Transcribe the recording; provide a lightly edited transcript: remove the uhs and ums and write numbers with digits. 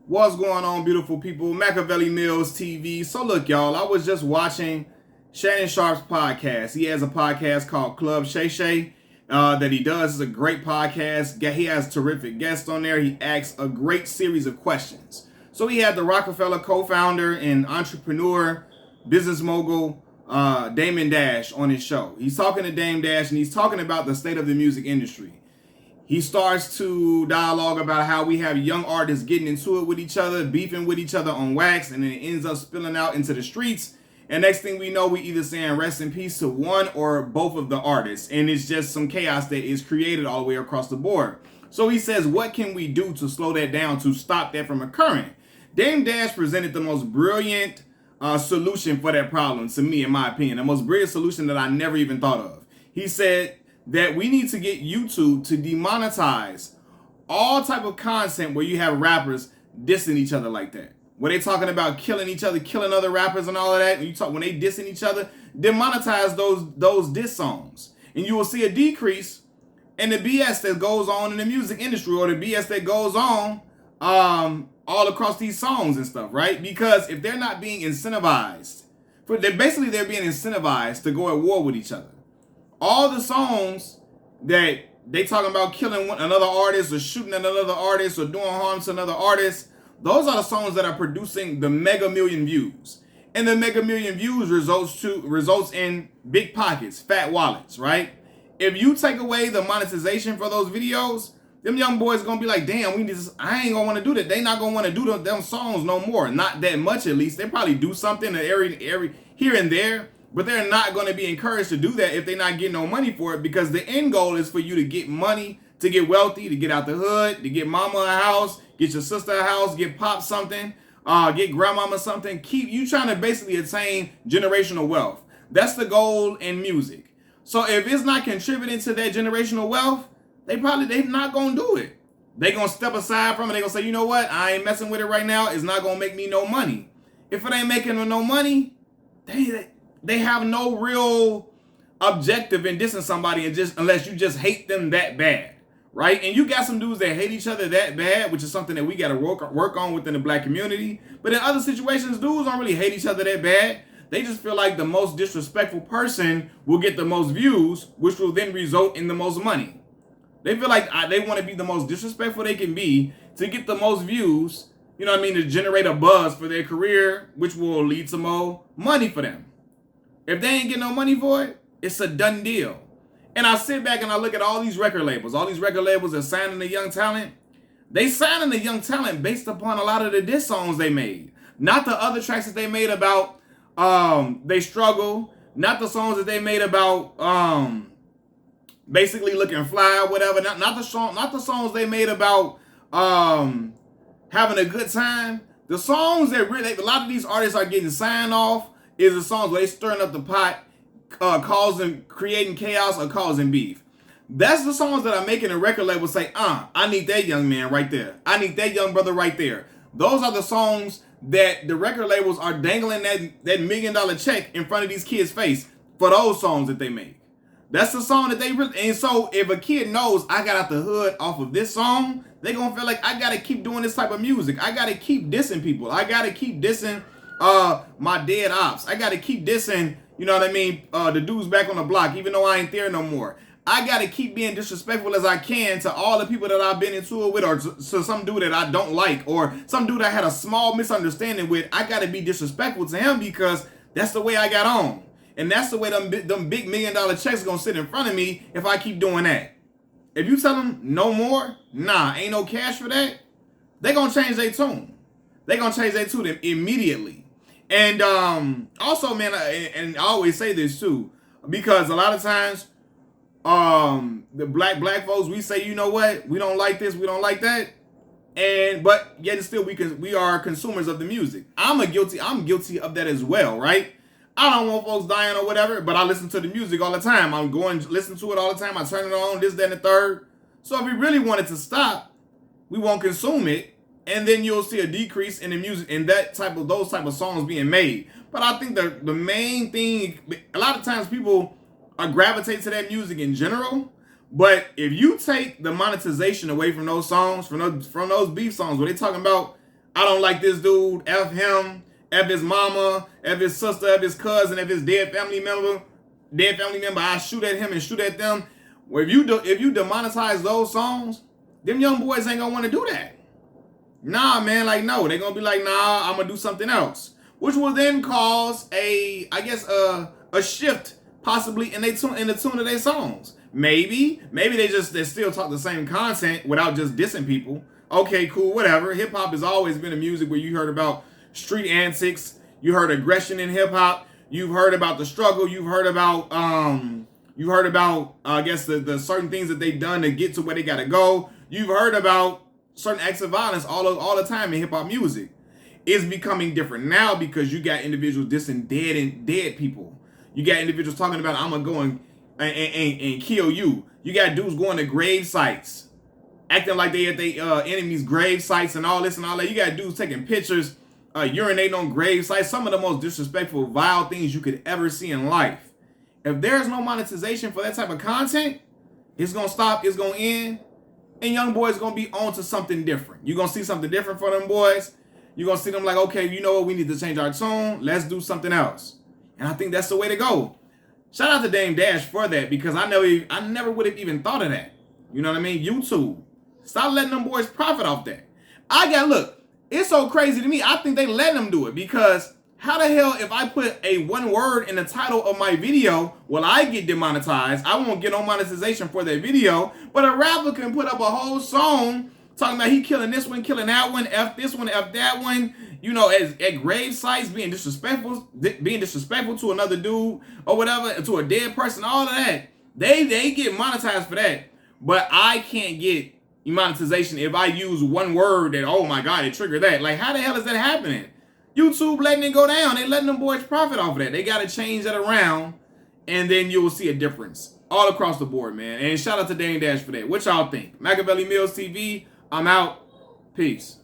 What's going on, beautiful people? Machiavelli Mills TV. So look, y'all, I was just watching Shannon Sharpe's podcast. He has a podcast called Club Shay Shay that he does. It's a great podcast. He has terrific guests on there. He asks a great series of questions. So he had the Rockefeller co-founder and entrepreneur, business mogul, Damon Dash on his show. He's talking to Dame Dash and he's talking about the state of the music industry. He starts to dialogue about how we have young artists getting into it with each other, beefing with each other on wax, and then it ends up spilling out into the streets. And next thing we know, we either saying rest in peace to one or both of the artists. And it's just some chaos that is created all the way across the board. So he says, what can we do to slow that down, to stop that from occurring? Dame Dash presented the most brilliant solution for that problem, to me, in my opinion. The most brilliant solution that I never even thought of. He said that we need to get YouTube to demonetize all type of content where you have rappers dissing each other like that. Where they talking about killing each other, killing other rappers and all of that. When they dissing each other, demonetize those diss songs. And you will see a decrease in the BS that goes on in the music industry, or the BS that goes on all across these songs and stuff, right? Because if they're not being incentivized, they're being incentivized to go at war with each other. All the songs that they talking about killing another artist or shooting at another artist or doing harm to another artist, those are the songs that are producing the mega million views. And the mega million views results in big pockets, fat wallets, right? If you take away the monetization for those videos, them young boys gonna be like, damn, I ain't gonna want to do that. They not gonna want to do them songs no more. Not that much, at least. They probably do something every here and there. But they're not going to be encouraged to do that if they're not getting no money for it, because the end goal is for you to get money, to get wealthy, to get out the hood, to get mama a house, get your sister a house, get pop something, get grandmama something. Keep you trying to basically attain generational wealth. That's the goal in music. So if it's not contributing to that generational wealth, they're not going to do it. They're going to step aside from it. They're going to say, you know what? I ain't messing with it right now. It's not going to make me no money. If it ain't making them no money, they have no real objective in dissing somebody, unless you just hate them that bad, right? And you got some dudes that hate each other that bad, which is something that we got to work on within the black community. But in other situations, dudes don't really hate each other that bad. They just feel like the most disrespectful person will get the most views, which will then result in the most money. They feel like they want to be the most disrespectful they can be to get the most views, you know what I mean, to generate a buzz for their career, which will lead to more money for them. If they ain't getting no money for it, it's a done deal. And I sit back and I look at all these record labels that signing the young talent. They signing the young talent based upon a lot of the diss songs they made. Not the other tracks that they made about they struggle. Not the songs that they made about basically looking fly or whatever. Not the songs they made about having a good time. The songs that really, a lot of these artists are getting signed off is the songs where they stirring up the pot, creating chaos or causing beef. That's the songs that are making a record label say, I need that young man right there. I need that young brother right there. Those are the songs that the record labels are dangling that $1 million check in front of these kids' face for those songs that they make. That's the song that they really, and so if a kid knows I got out the hood off of this song, they gonna feel like I gotta keep doing this type of music. I gotta keep dissing people. I gotta keep dissing my dead ops. I gotta keep dissing, you know what I mean, the dudes back on the block, even though I ain't there no more. I gotta keep being disrespectful as I can to all the people that I've been into it with, or to some dude that I don't like, or some dude I had a small misunderstanding with. I gotta be disrespectful to him because that's the way I got on. And that's the way them big $1 million checks gonna sit in front of me if I keep doing that. If you tell them no more, ain't no cash for that, they gonna change their tune. They gonna change their tune immediately. And also, man, and I always say this too, because a lot of times, the black folks, we say, you know what, we don't like this, we don't like that, but yet still we are consumers of the music. I'm guilty of that as well, right? I don't want folks dying or whatever, but I listen to the music all the time. I'm going to listen to it all the time. I turn it on, this, that, and the third. So if we really wanted to stop, we won't consume it. And then you'll see a decrease in the music and those type of songs being made. But I think the main thing, a lot of times people gravitate to that music in general. But if you take the monetization away from those songs, from those beef songs where they talking about I don't like this dude. F him. F his mama. F his sister. F his cousin. F his dead family member. I shoot at him and shoot at them. Well, if you demonetize those songs, them young boys ain't gonna want to do that. Nah, man, like no, they're gonna be like, nah, I'm gonna do something else, which will then cause a shift possibly in the tune of their songs. Maybe they still talk the same content without just dissing people. Okay, cool, whatever. Hip hop has always been a music where you heard about street antics, you heard aggression in hip hop, you've heard about the struggle, you've heard about I guess the certain things that they've done to get to where they gotta go. You've heard about certain acts of violence all the time in hip hop music. It's becoming different now because you got individuals dissing dead people. You got individuals talking about I'm gonna go and kill you. You got dudes going to grave sites, acting like they at their enemies' grave sites and all this and all that. You got dudes taking pictures, urinating on grave sites. Some of the most disrespectful, vile things you could ever see in life. If there's no monetization for that type of content, it's gonna stop. It's gonna end. And young boys gonna be on to something different. You're gonna see something different for them boys. You're gonna see them like, okay, you know what? We need to change our tune. Let's do something else. And I think that's the way to go. Shout out to Dame Dash for that, because I never would have even thought of that. You know what I mean? YouTube. Stop letting them boys profit off that. Look, it's so crazy to me. I think they let them do it, because how the hell if I put a one word in the title of my video, will I get demonetized? I won't get no monetization for that video, but a rapper can put up a whole song talking about he killing this one, killing that one, F this one, F that one, you know, at grave sites, being disrespectful to another dude or whatever, to a dead person, all of that. They get monetized for that, but I can't get monetization if I use one word that, oh my God, it triggered that. Like, how the hell is that happening? YouTube letting it go down. They letting them boys profit off of that. They got to change that around, and then you will see a difference all across the board, man. And shout out to Dame Dash for that. What y'all think? Machiavelli Mills TV, I'm out. Peace.